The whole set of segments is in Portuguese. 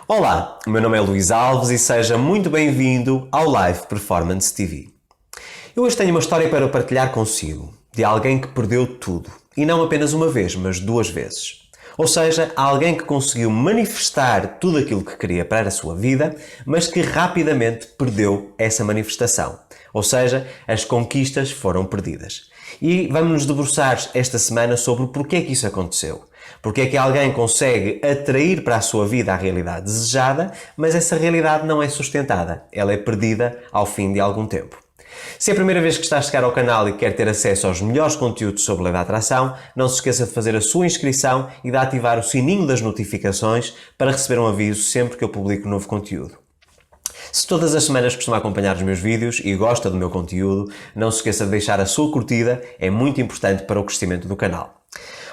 Olá, o meu nome é Luís Alves e seja muito bem-vindo ao Live Performance TV. Eu hoje tenho uma história para partilhar consigo, de alguém que perdeu tudo, e não apenas uma vez, mas duas vezes. Ou seja, alguém que conseguiu manifestar tudo aquilo que queria para a sua vida, mas que rapidamente perdeu essa manifestação. Ou seja, as conquistas foram perdidas. E vamos nos debruçar esta semana sobre o porquê que isso aconteceu. Porque é que alguém consegue atrair para a sua vida a realidade desejada, mas essa realidade não é sustentada. Ela é perdida ao fim de algum tempo. Se é a primeira vez que está a chegar ao canal e quer ter acesso aos melhores conteúdos sobre lei da atração, não se esqueça de fazer a sua inscrição e de ativar o sininho das notificações para receber um aviso sempre que eu publico novo conteúdo. Se todas as semanas costuma acompanhar os meus vídeos e gosta do meu conteúdo, não se esqueça de deixar a sua curtida, é muito importante para o crescimento do canal.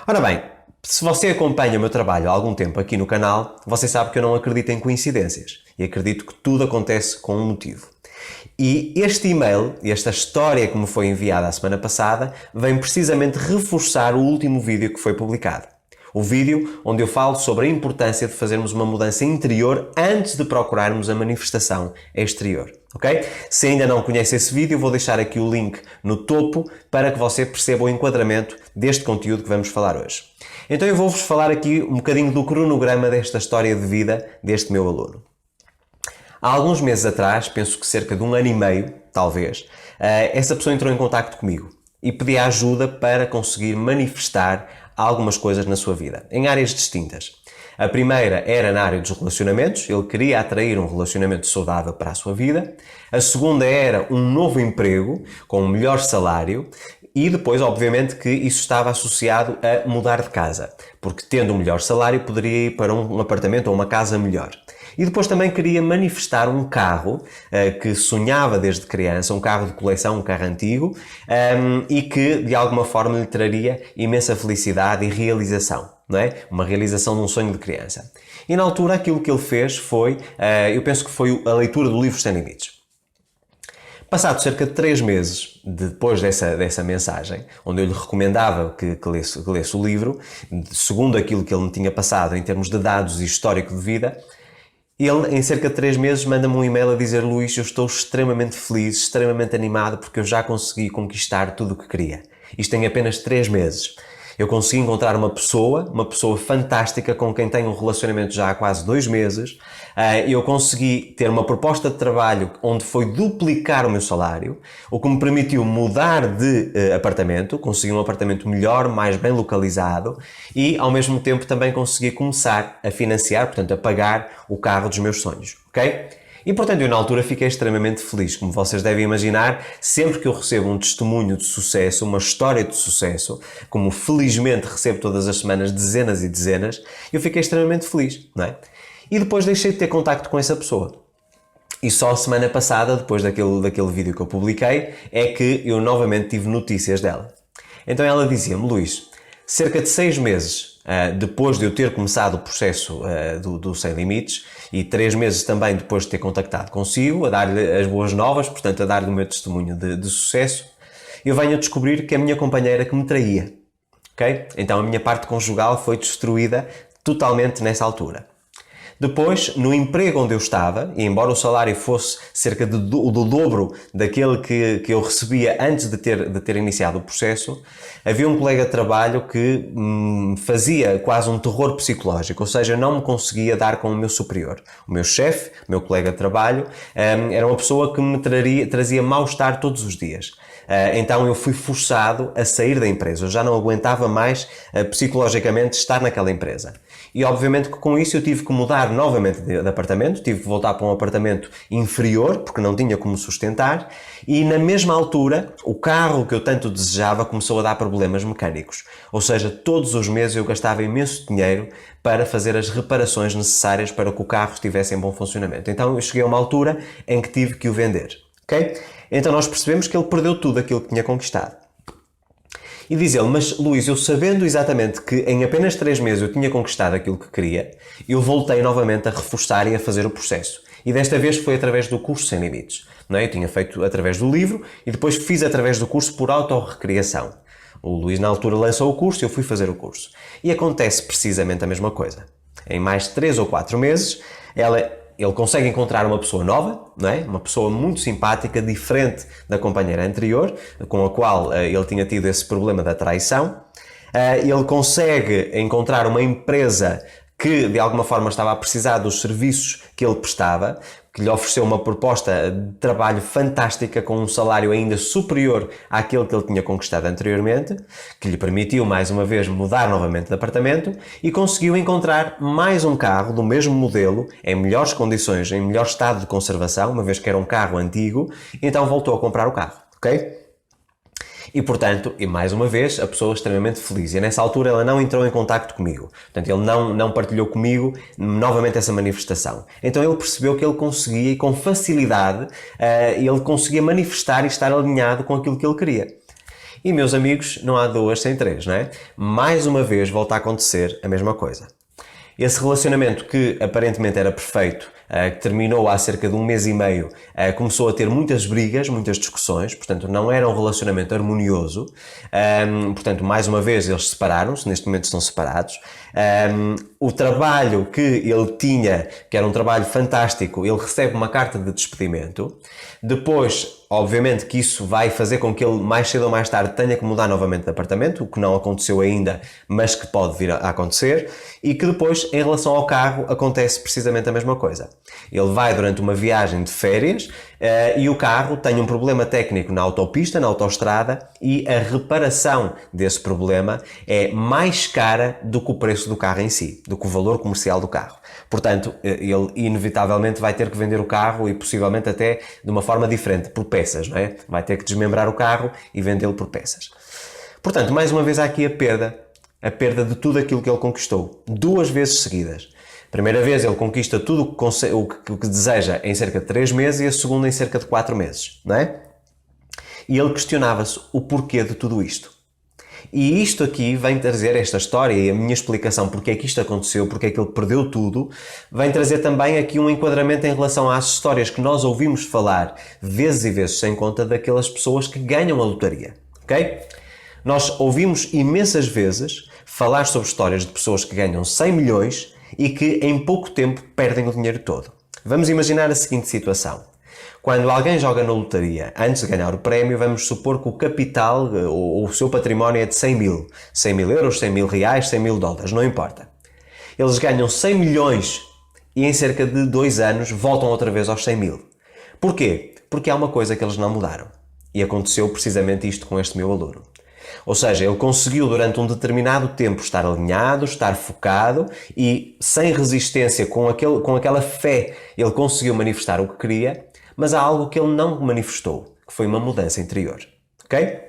Ora bem, se você acompanha o meu trabalho há algum tempo aqui no canal, você sabe que eu não acredito em coincidências e acredito que tudo acontece com um motivo. E este e-mail, esta história que me foi enviada a semana passada, vem precisamente reforçar o último vídeo que foi publicado. O vídeo onde eu falo sobre a importância de fazermos uma mudança interior antes de procurarmos a manifestação exterior. Ok? Se ainda não conhece esse vídeo, vou deixar aqui o link no topo para que você perceba o enquadramento deste conteúdo que vamos falar hoje. Então eu vou-vos falar aqui um bocadinho do cronograma desta história de vida deste meu aluno. Há alguns meses atrás, penso que cerca de 1 ano e meio, talvez, essa pessoa entrou em contacto comigo e pedia ajuda para conseguir manifestar algumas coisas na sua vida, em áreas distintas. A primeira era na área dos relacionamentos, ele queria atrair um relacionamento saudável para a sua vida. A segunda era um novo emprego, com um melhor salário. E depois, obviamente, que isso estava associado a mudar de casa, porque tendo um melhor salário poderia ir para um apartamento ou uma casa melhor. E depois também queria manifestar um carro que sonhava desde criança, um carro de coleção, um carro antigo, e que de alguma forma lhe traria imensa felicidade e realização, não é? Uma realização de um sonho de criança. E na altura aquilo que ele fez foi, eu penso que foi a leitura do livro Sem Limites. Passado cerca de 3 meses depois dessa mensagem, onde eu lhe recomendava que lesse o livro, segundo aquilo que ele me tinha passado em termos de dados e histórico de vida, ele, em cerca de 3 meses, manda-me um e-mail a dizer: Luís, eu estou extremamente feliz, extremamente animado, porque eu já consegui conquistar tudo o que queria. Isto em apenas 3 meses. Eu consegui encontrar uma pessoa fantástica com quem tenho um relacionamento já há quase 2 meses. Eu consegui ter uma proposta de trabalho onde foi duplicar o meu salário, o que me permitiu mudar de apartamento, consegui um apartamento melhor, mais bem localizado e, ao mesmo tempo, também consegui começar a financiar, portanto, a pagar o carro dos meus sonhos, ok? E, portanto, eu na altura fiquei extremamente feliz. Como vocês devem imaginar, sempre que eu recebo um testemunho de sucesso, uma história de sucesso, como felizmente recebo todas as semanas dezenas e dezenas, eu fiquei extremamente feliz, não é? E depois deixei de ter contacto com essa pessoa. E só a semana passada, depois daquele vídeo que eu publiquei, é que eu novamente tive notícias dela. Então ela dizia-me: Luís, cerca de 6 meses depois de eu ter começado o processo do Sem Limites e 3 meses também depois de ter contactado consigo, a dar-lhe as boas novas, portanto a dar-lhe o meu testemunho de sucesso, eu venho a descobrir que a minha companheira que me traía. Okay? Então a minha parte conjugal foi destruída totalmente nessa altura. Depois, no emprego onde eu estava, e embora o salário fosse cerca do dobro daquele que eu recebia antes de ter iniciado o processo, havia um colega de trabalho que fazia quase um terror psicológico, ou seja, não me conseguia dar com o meu superior. O meu chefe, o meu colega de trabalho, era uma pessoa que me trazia mal-estar todos os dias. Então eu fui forçado a sair da empresa. Eu já não aguentava mais psicologicamente estar naquela empresa. E obviamente que com isso eu tive que mudar novamente de apartamento, tive que voltar para um apartamento inferior, porque não tinha como sustentar, e na mesma altura o carro que eu tanto desejava começou a dar problemas mecânicos. Ou seja, todos os meses eu gastava imenso dinheiro para fazer as reparações necessárias para que o carro estivesse em bom funcionamento. Então eu cheguei a uma altura em que tive que o vender. Okay? Então nós percebemos que ele perdeu tudo aquilo que tinha conquistado. E diz ele: mas Luís, eu sabendo exatamente que em apenas 3 meses eu tinha conquistado aquilo que queria, eu voltei novamente a reforçar e a fazer o processo. E desta vez foi através do curso Sem Limites. Não é? Eu tinha feito através do livro e depois fiz através do curso por autorrecriação. O Luís na altura lançou o curso e eu fui fazer o curso. E acontece precisamente a mesma coisa. Em mais 3 ou 4 meses, Ele consegue encontrar uma pessoa nova, não é? Uma pessoa muito simpática, diferente da companheira anterior, com a qual ele tinha tido esse problema da traição. Ele consegue encontrar uma empresa que de alguma forma estava a precisar dos serviços que ele prestava, que lhe ofereceu uma proposta de trabalho fantástica com um salário ainda superior àquele que ele tinha conquistado anteriormente, que lhe permitiu mais uma vez mudar novamente de apartamento e conseguiu encontrar mais um carro do mesmo modelo, em melhores condições, em melhor estado de conservação, uma vez que era um carro antigo, então voltou a comprar o carro, ok? E portanto, e mais uma vez, a pessoa extremamente feliz. E nessa altura ela não entrou em contacto comigo. Portanto, ele não partilhou comigo novamente essa manifestação. Então ele percebeu que ele conseguia, e com facilidade, ele conseguia manifestar e estar alinhado com aquilo que ele queria. E meus amigos, não há duas sem três, não é? Mais uma vez volta a acontecer a mesma coisa. Esse relacionamento que aparentemente era perfeito, que terminou há cerca de 1 mês e meio, começou a ter muitas brigas, muitas discussões, portanto não era um relacionamento harmonioso. Portanto, mais uma vez eles separaram-se, neste momento estão separados. O trabalho que ele tinha, que era um trabalho fantástico, ele recebe uma carta de despedimento. Depois, obviamente que isso vai fazer com que ele mais cedo ou mais tarde tenha que mudar novamente de apartamento, o que não aconteceu ainda, mas que pode vir a acontecer, e que depois, em relação ao carro, acontece precisamente a mesma coisa. Ele vai durante uma viagem de férias e o carro tem um problema técnico na autopista, na autoestrada, e a reparação desse problema é mais cara do que o preço do carro em si, do que o valor comercial do carro. Portanto, ele inevitavelmente vai ter que vender o carro e possivelmente até de uma forma diferente, por peças, não é? Vai ter que desmembrar o carro e vendê-lo por peças. Portanto, mais uma vez há aqui a perda de tudo aquilo que ele conquistou, 2 vezes seguidas. A primeira vez ele conquista tudo o que deseja em cerca de 3 meses e a segunda em cerca de 4 meses, não é? E ele questionava-se o porquê de tudo isto. E isto aqui vem trazer esta história e a minha explicação porque é que isto aconteceu, porque é que ele perdeu tudo, vem trazer também aqui um enquadramento em relação às histórias que nós ouvimos falar vezes e vezes sem conta daquelas pessoas que ganham a lotaria, ok? Nós ouvimos imensas vezes falar sobre histórias de pessoas que ganham 100 milhões e que em pouco tempo perdem o dinheiro todo. Vamos imaginar a seguinte situação. Quando alguém joga na lotaria, antes de ganhar o prémio, vamos supor que o capital ou o seu património é de 100 mil. 100 mil euros, 100 mil reais, 100 mil dólares, não importa. Eles ganham 100 milhões e em cerca de 2 anos voltam outra vez aos 100 mil. Porquê? Porque há uma coisa que eles não mudaram. E aconteceu precisamente isto com este meu aluno. Ou seja, ele conseguiu durante um determinado tempo estar alinhado, estar focado e sem resistência, com aquela fé, ele conseguiu manifestar o que queria, mas há algo que ele não manifestou, que foi uma mudança interior. Ok?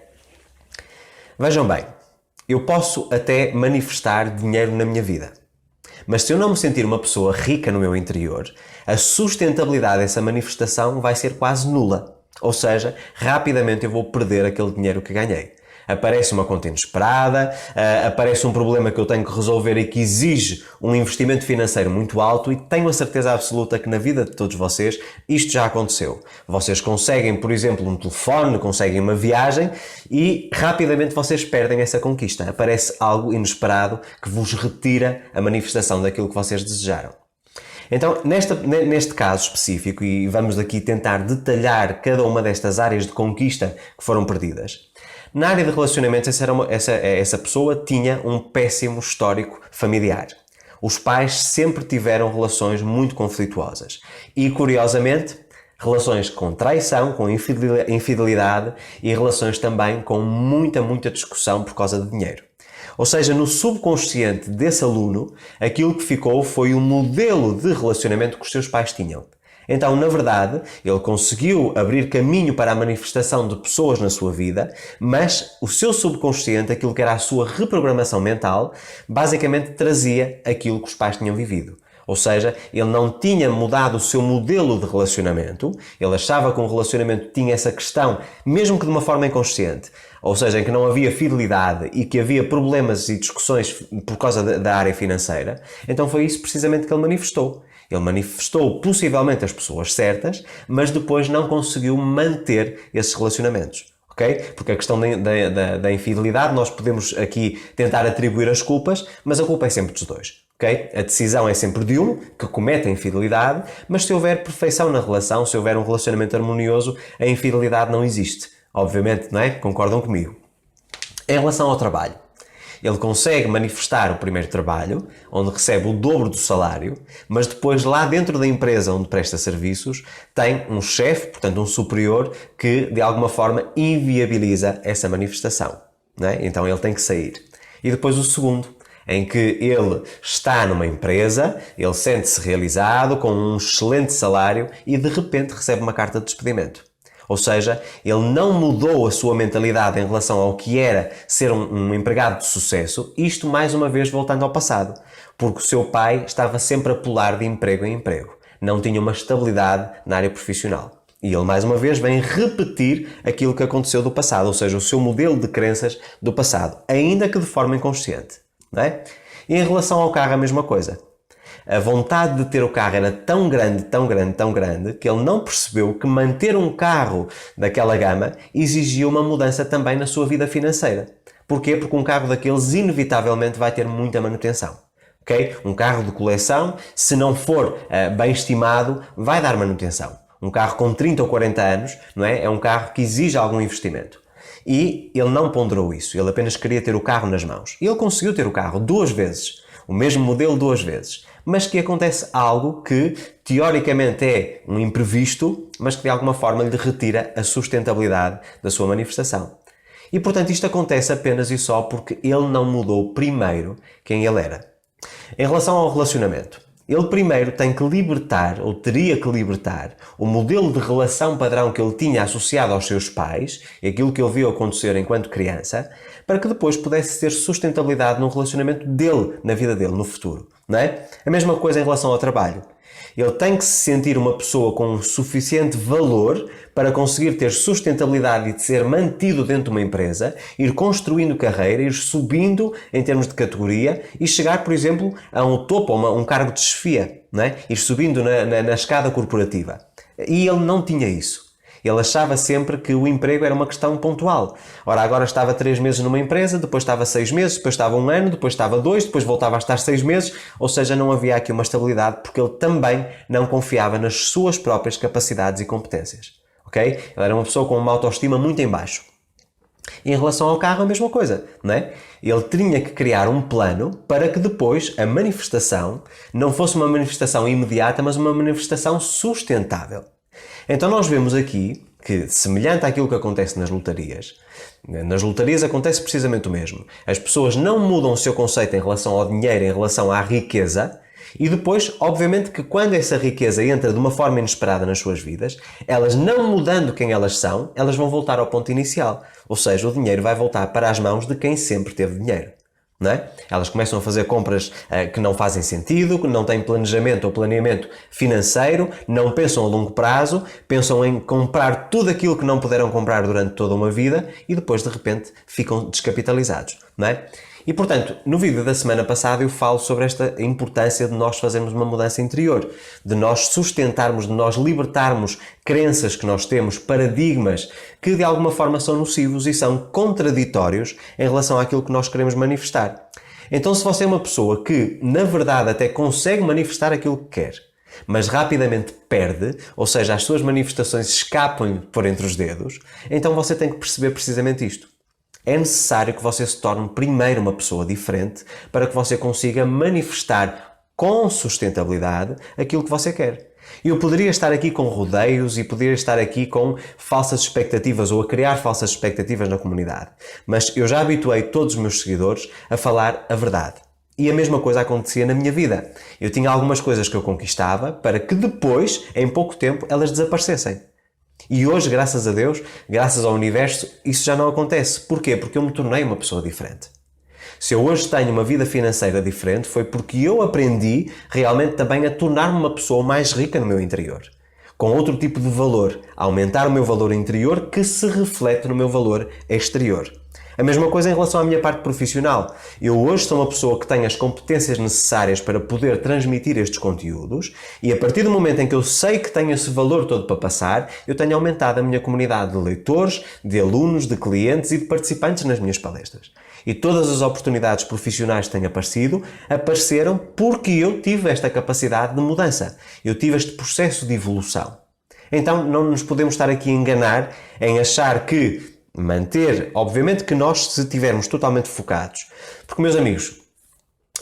Vejam bem, eu posso até manifestar dinheiro na minha vida, mas se eu não me sentir uma pessoa rica no meu interior, a sustentabilidade dessa manifestação vai ser quase nula. Ou seja, rapidamente eu vou perder aquele dinheiro que ganhei. Aparece uma conta inesperada, aparece um problema que eu tenho que resolver e que exige um investimento financeiro muito alto e tenho a certeza absoluta que na vida de todos vocês isto já aconteceu. Vocês conseguem, por exemplo, um telefone, conseguem uma viagem e rapidamente vocês perdem essa conquista. Aparece algo inesperado que vos retira a manifestação daquilo que vocês desejaram. Então, neste caso específico, e vamos aqui tentar detalhar cada uma destas áreas de conquista que foram perdidas, na área de relacionamentos, essa pessoa tinha um péssimo histórico familiar. Os pais sempre tiveram relações muito conflituosas. E, curiosamente, relações com traição, com infidelidade e relações também com muita discussão por causa de dinheiro. Ou seja, no subconsciente desse aluno, aquilo que ficou foi o modelo de relacionamento que os seus pais tinham. Então, na verdade, ele conseguiu abrir caminho para a manifestação de pessoas na sua vida, mas o seu subconsciente, aquilo que era a sua reprogramação mental, basicamente trazia aquilo que os pais tinham vivido. Ou seja, ele não tinha mudado o seu modelo de relacionamento, ele achava que um relacionamento tinha essa questão, mesmo que de uma forma inconsciente, ou seja, em que não havia fidelidade e que havia problemas e discussões por causa da área financeira. Então foi isso precisamente que ele manifestou. Ele manifestou possivelmente as pessoas certas, mas depois não conseguiu manter esses relacionamentos. Okay? Porque a questão da infidelidade, nós podemos aqui tentar atribuir as culpas, mas a culpa é sempre dos dois. Okay? A decisão é sempre de um que comete a infidelidade, mas se houver perfeição na relação, se houver um relacionamento harmonioso, a infidelidade não existe. Obviamente, não é? Concordam comigo? Em relação ao trabalho, ele consegue manifestar o primeiro trabalho, onde recebe o dobro do salário, mas depois lá dentro da empresa onde presta serviços, tem um chefe, portanto um superior, que de alguma forma inviabiliza essa manifestação. Não é? Então ele tem que sair. E depois o segundo, em que ele está numa empresa, ele sente-se realizado, com um excelente salário e de repente recebe uma carta de despedimento. Ou seja, ele não mudou a sua mentalidade em relação ao que era ser um empregado de sucesso, isto mais uma vez voltando ao passado, porque o seu pai estava sempre a pular de emprego em emprego, não tinha uma estabilidade na área profissional. E ele mais uma vez vem repetir aquilo que aconteceu do passado, ou seja, o seu modelo de crenças do passado, ainda que de forma inconsciente. Não é? E em relação ao carro, a mesma coisa. A vontade de ter o carro era tão grande, tão grande, tão grande, que ele não percebeu que manter um carro daquela gama exigia uma mudança também na sua vida financeira. Porquê? Porque um carro daqueles inevitavelmente vai ter muita manutenção. Okay? Um carro de coleção, se não for bem estimado, vai dar manutenção. Um carro com 30 ou 40 anos, não é? É um carro que exige algum investimento. E ele não ponderou isso, ele apenas queria ter o carro nas mãos. E ele conseguiu ter o carro 2 vezes, o mesmo modelo 2 vezes. Mas que acontece algo que, teoricamente, é um imprevisto, mas que de alguma forma lhe retira a sustentabilidade da sua manifestação. E, portanto, isto acontece apenas e só porque ele não mudou primeiro quem ele era. Em relação ao relacionamento, ele primeiro tem que libertar, ou teria que libertar, o modelo de relação padrão que ele tinha associado aos seus pais, e aquilo que ele viu acontecer enquanto criança, para que depois pudesse ter sustentabilidade no relacionamento dele, na vida dele, no futuro. Não é? A mesma coisa em relação ao trabalho. Ele tem que se sentir uma pessoa com um suficiente valor para conseguir ter sustentabilidade e de ser mantido dentro de uma empresa, ir construindo carreira, ir subindo em termos de categoria e chegar, por exemplo, a um topo, a um cargo de chefia, não é? Ir subindo na escada corporativa. E ele não tinha isso. Ele achava sempre que o emprego era uma questão pontual. Ora, agora estava 3 meses numa empresa, depois estava 6 meses, depois estava 1 ano, depois estava 2, depois voltava a estar 6 meses, ou seja, não havia aqui uma estabilidade porque ele também não confiava nas suas próprias capacidades e competências. Ok? Ele era uma pessoa com uma autoestima muito em baixo. E em relação ao carro, a mesma coisa, não é? Ele tinha que criar um plano para que depois a manifestação não fosse uma manifestação imediata, mas uma manifestação sustentável. Então nós vemos aqui que, semelhante àquilo que acontece nas lotarias acontece precisamente o mesmo. As pessoas não mudam o seu conceito em relação ao dinheiro, em relação à riqueza, e depois, obviamente, que quando essa riqueza entra de uma forma inesperada nas suas vidas, elas não mudando quem elas são, elas vão voltar ao ponto inicial. Ou seja, o dinheiro vai voltar para as mãos de quem sempre teve dinheiro. Não é? Elas começam a fazer compras que não fazem sentido, que não têm planejamento ou planeamento financeiro, não pensam a longo prazo, pensam em comprar tudo aquilo que não puderam comprar durante toda uma vida e depois de repente ficam descapitalizados. Não é? E portanto, no vídeo da semana passada eu falo sobre esta importância de nós fazermos uma mudança interior, de nós sustentarmos, de nós libertarmos crenças que nós temos, paradigmas que de alguma forma são nocivos e são contraditórios em relação àquilo que nós queremos manifestar. Então, se você é uma pessoa que, na verdade, até consegue manifestar aquilo que quer, mas rapidamente perde, ou seja, as suas manifestações escapam por entre os dedos, então você tem que perceber precisamente isto. É necessário que você se torne primeiro uma pessoa diferente para que você consiga manifestar com sustentabilidade aquilo que você quer. Eu poderia estar aqui com rodeios e poderia estar aqui com falsas expectativas ou a criar falsas expectativas na comunidade, mas eu já habituei todos os meus seguidores a falar a verdade. E a mesma coisa acontecia na minha vida. Eu tinha algumas coisas que eu conquistava para que depois, em pouco tempo, elas desaparecessem. E hoje, graças a Deus, graças ao universo, isso já não acontece. Porquê? Porque eu me tornei uma pessoa diferente. Se eu hoje tenho uma vida financeira diferente, foi porque eu aprendi realmente também a tornar-me uma pessoa mais rica no meu interior. Com outro tipo de valor, a aumentar o meu valor interior que se reflete no meu valor exterior. A mesma coisa em relação à minha parte profissional. Eu hoje sou uma pessoa que tem as competências necessárias para poder transmitir estes conteúdos e a partir do momento em que eu sei que tenho esse valor todo para passar, eu tenho aumentado a minha comunidade de leitores, de alunos, de clientes e de participantes nas minhas palestras. E todas as oportunidades profissionais que têm aparecido, apareceram porque eu tive esta capacidade de mudança. Eu tive este processo de evolução. Então não nos podemos estar aqui a enganar em achar que manter, obviamente que nós se estivermos totalmente focados, porque meus amigos,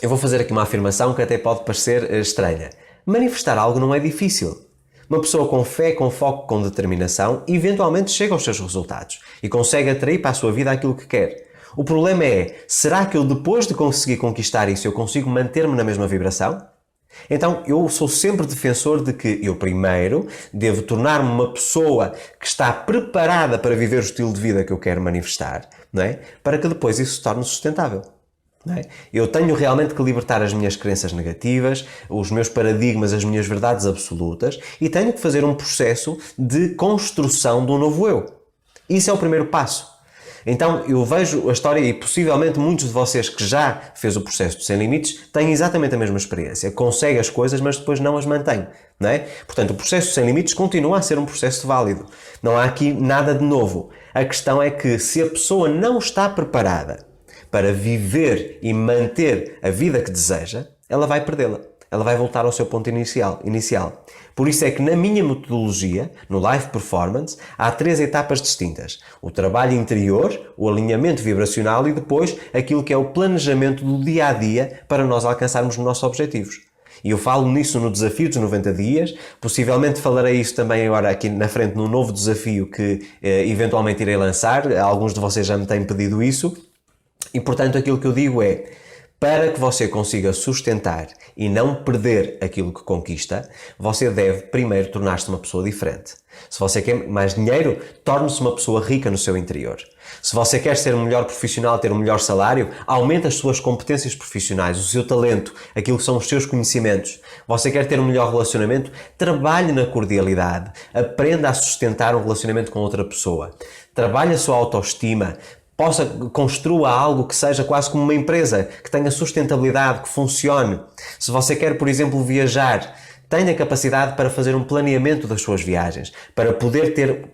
eu vou fazer aqui uma afirmação que até pode parecer estranha. Manifestar algo não é difícil. Uma pessoa com fé, com foco, com determinação, eventualmente chega aos seus resultados e consegue atrair para a sua vida aquilo que quer. O problema é, será que eu depois de conseguir conquistar isso, eu consigo manter-me na mesma vibração? Então, eu sou sempre defensor de que eu primeiro devo tornar-me uma pessoa que está preparada para viver o estilo de vida que eu quero manifestar, não é? Para que depois isso se torne sustentável. Não é? Eu tenho realmente que libertar as minhas crenças negativas, os meus paradigmas, as minhas verdades absolutas e tenho que fazer um processo de construção de um novo eu. Isso é o primeiro passo. Então eu vejo a história e possivelmente muitos de vocês que já fez o processo do Sem Limites têm exatamente a mesma experiência. Consegue as coisas, mas depois não as mantém. Não é? Portanto, o processo do Sem Limites continua a ser um processo válido. Não há aqui nada de novo. A questão é que se a pessoa não está preparada para viver e manter a vida que deseja, ela vai perdê-la. Ela vai voltar ao seu ponto inicial. Por isso é que na minha metodologia, no Life Performance, há 3 etapas distintas. O trabalho interior, o alinhamento vibracional e depois aquilo que é o planejamento do dia-a-dia para nós alcançarmos os nossos objetivos. E eu falo nisso no desafio dos 90 dias, possivelmente falarei isso também agora aqui na frente num novo desafio que eventualmente irei lançar. Alguns de vocês já me têm pedido isso. E portanto aquilo que eu digo é, para que você consiga sustentar e não perder aquilo que conquista, você deve primeiro tornar-se uma pessoa diferente. Se você quer mais dinheiro, torne-se uma pessoa rica no seu interior. Se você quer ser um melhor profissional, ter um melhor salário, aumente as suas competências profissionais, o seu talento, aquilo que são os seus conhecimentos. Você quer ter um melhor relacionamento? Trabalhe na cordialidade. Aprenda a sustentar um relacionamento com outra pessoa. Trabalhe a sua autoestima. Construa algo que seja quase como uma empresa, que tenha sustentabilidade, que funcione. Se você quer, por exemplo, viajar, tenha capacidade para fazer um planeamento das suas viagens, para poder ter,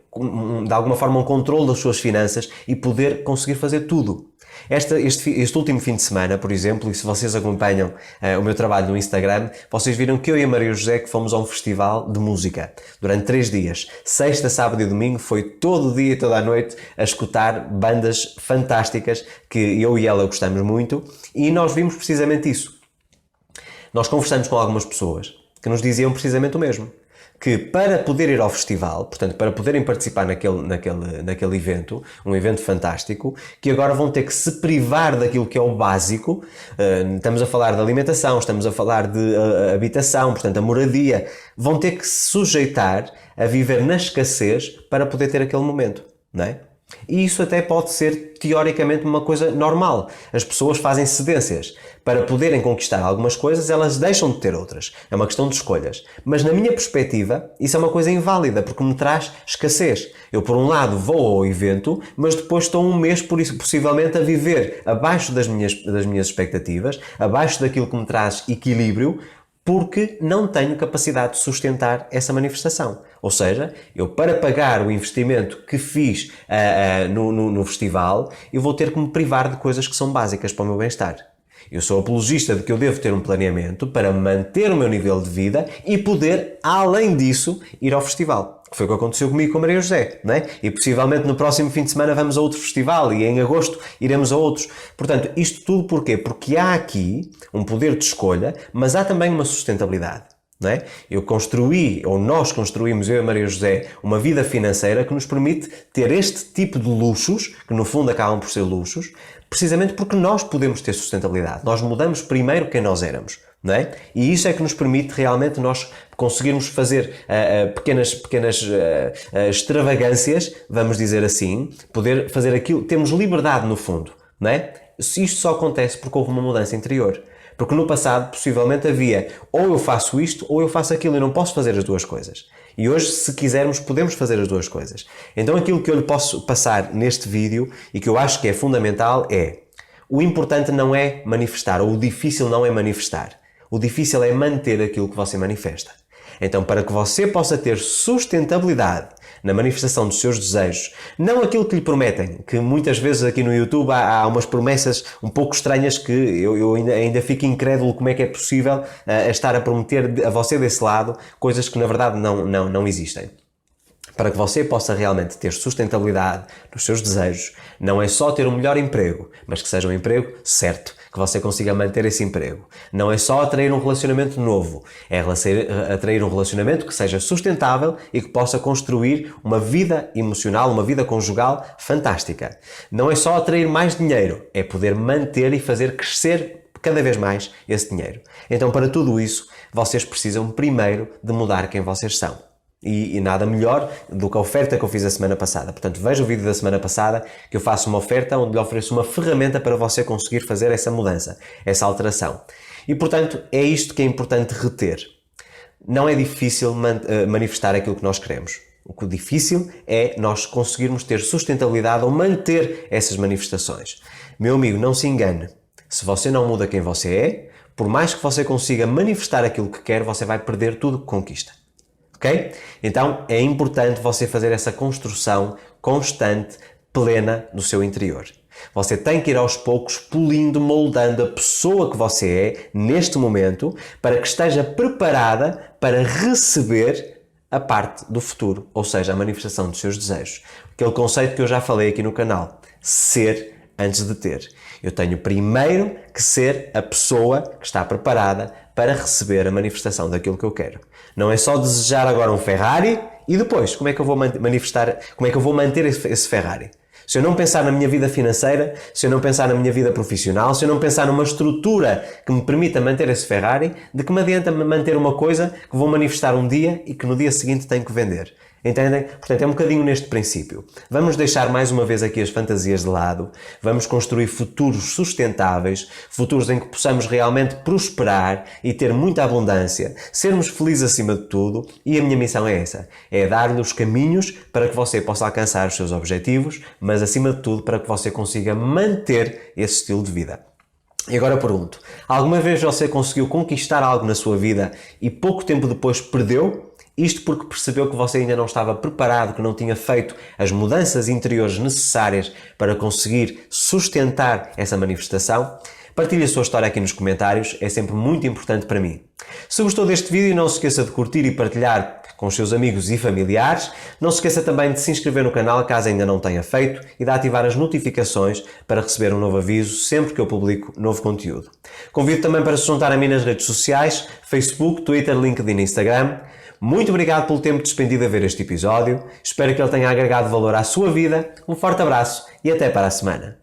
de alguma forma, um controle das suas finanças e poder conseguir fazer tudo. Este último fim de semana, por exemplo, e se vocês acompanham o meu trabalho no Instagram, vocês viram que eu e a Maria José que fomos a um festival de música durante 3 dias. Sexta, sábado e domingo foi todo o dia e toda a noite a escutar bandas fantásticas que eu e ela gostamos muito e nós vimos precisamente isso. Nós conversamos com algumas pessoas que nos diziam precisamente o mesmo. Que para poder ir ao festival, portanto, para poderem participar naquele evento, um evento fantástico, que agora vão ter que se privar daquilo que é o básico, estamos a falar de alimentação, estamos a falar de habitação, portanto, a moradia, vão ter que se sujeitar a viver na escassez para poder ter aquele momento, não é? E isso até pode ser, teoricamente, uma coisa normal. As pessoas fazem cedências. Para poderem conquistar algumas coisas, elas deixam de ter outras. É uma questão de escolhas. Mas, na minha perspectiva, isso é uma coisa inválida, porque me traz escassez. Eu, por um lado, vou ao evento, mas depois estou um mês, por isso, possivelmente, a viver abaixo das minhas expectativas, abaixo daquilo que me traz equilíbrio, porque não tenho capacidade de sustentar essa manifestação. Ou seja, eu para pagar o investimento que fiz no festival, eu vou ter que me privar de coisas que são básicas para o meu bem-estar. Eu sou apologista de que eu devo ter um planeamento para manter o meu nível de vida e poder, além disso, ir ao festival. Que foi o que aconteceu comigo com a Maria José, não é? E possivelmente no próximo fim de semana vamos a outro festival e em agosto iremos a outros. Portanto, isto tudo porquê? Porque há aqui um poder de escolha, mas há também uma sustentabilidade. Não é? Nós construímos, eu e a Maria José, uma vida financeira que nos permite ter este tipo de luxos, que no fundo acabam por ser luxos, precisamente porque nós podemos ter sustentabilidade. Nós mudamos primeiro quem nós éramos. Não é? E isso é que nos permite realmente nós conseguirmos fazer pequenas extravagâncias, vamos dizer assim, poder fazer aquilo, temos liberdade no fundo, não é? Isto só acontece porque houve uma mudança interior. Porque no passado, possivelmente, havia ou eu faço isto ou eu faço aquilo. Eu não posso fazer as duas coisas. E hoje, se quisermos, podemos fazer as duas coisas. Então aquilo que eu lhe posso passar neste vídeo e que eu acho que é fundamental é: o importante não é manifestar, ou o difícil não é manifestar. O difícil é manter aquilo que você manifesta. Então, para que você possa ter sustentabilidade na manifestação dos seus desejos, não aquilo que lhe prometem, que muitas vezes aqui no YouTube há umas promessas um pouco estranhas que eu ainda fico incrédulo como é que é possível estar a prometer a você desse lado coisas que na verdade não existem. Para que você possa realmente ter sustentabilidade nos seus desejos, não é só ter um melhor emprego, mas que seja um emprego certo, que você consiga manter esse emprego. Não é só atrair um relacionamento novo, é atrair um relacionamento que seja sustentável e que possa construir uma vida emocional, uma vida conjugal fantástica. Não é só atrair mais dinheiro, é poder manter e fazer crescer cada vez mais esse dinheiro. Então, para tudo isso, vocês precisam primeiro de mudar quem vocês são. E nada melhor do que a oferta que eu fiz a semana passada. Portanto, veja o vídeo da semana passada que eu faço uma oferta onde lhe ofereço uma ferramenta para você conseguir fazer essa mudança, essa alteração. E, portanto, é isto que é importante reter. Não é difícil manifestar aquilo que nós queremos. O que é difícil é nós conseguirmos ter sustentabilidade ou manter essas manifestações. Meu amigo, não se engane. Se você não muda quem você é, por mais que você consiga manifestar aquilo que quer, você vai perder tudo que conquista. Ok? Então é importante você fazer essa construção constante, plena do seu interior. Você tem que ir aos poucos polindo, moldando a pessoa que você é neste momento para que esteja preparada para receber a parte do futuro, ou seja, a manifestação dos seus desejos. Aquele conceito que eu já falei aqui no canal, ser antes de ter. Eu tenho primeiro que ser a pessoa que está preparada para receber a manifestação daquilo que eu quero. Não é só desejar agora um Ferrari e depois, como é que eu vou manifestar, como é que eu vou manter esse Ferrari? Se eu não pensar na minha vida financeira, se eu não pensar na minha vida profissional, se eu não pensar numa estrutura que me permita manter esse Ferrari, de que me adianta manter uma coisa que vou manifestar um dia e que no dia seguinte tenho que vender? Entendem? Portanto, é um bocadinho neste princípio. Vamos deixar mais uma vez aqui as fantasias de lado, vamos construir futuros sustentáveis, futuros em que possamos realmente prosperar e ter muita abundância, sermos felizes acima de tudo, e a minha missão é essa, é dar-lhe os caminhos para que você possa alcançar os seus objetivos, mas acima de tudo para que você consiga manter esse estilo de vida. E agora pergunto, alguma vez você conseguiu conquistar algo na sua vida e pouco tempo depois perdeu? Isto porque percebeu que você ainda não estava preparado, que não tinha feito as mudanças interiores necessárias para conseguir sustentar essa manifestação? Partilhe a sua história aqui nos comentários, é sempre muito importante para mim. Se gostou deste vídeo, não se esqueça de curtir e partilhar com os seus amigos e familiares. Não se esqueça também de se inscrever no canal, caso ainda não tenha feito, e de ativar as notificações para receber um novo aviso sempre que eu publico novo conteúdo. Convido também para se juntar a mim nas redes sociais, Facebook, Twitter, LinkedIn e Instagram. Muito obrigado pelo tempo despendido a ver este episódio. Espero que ele tenha agregado valor à sua vida. Um forte abraço e até para a semana.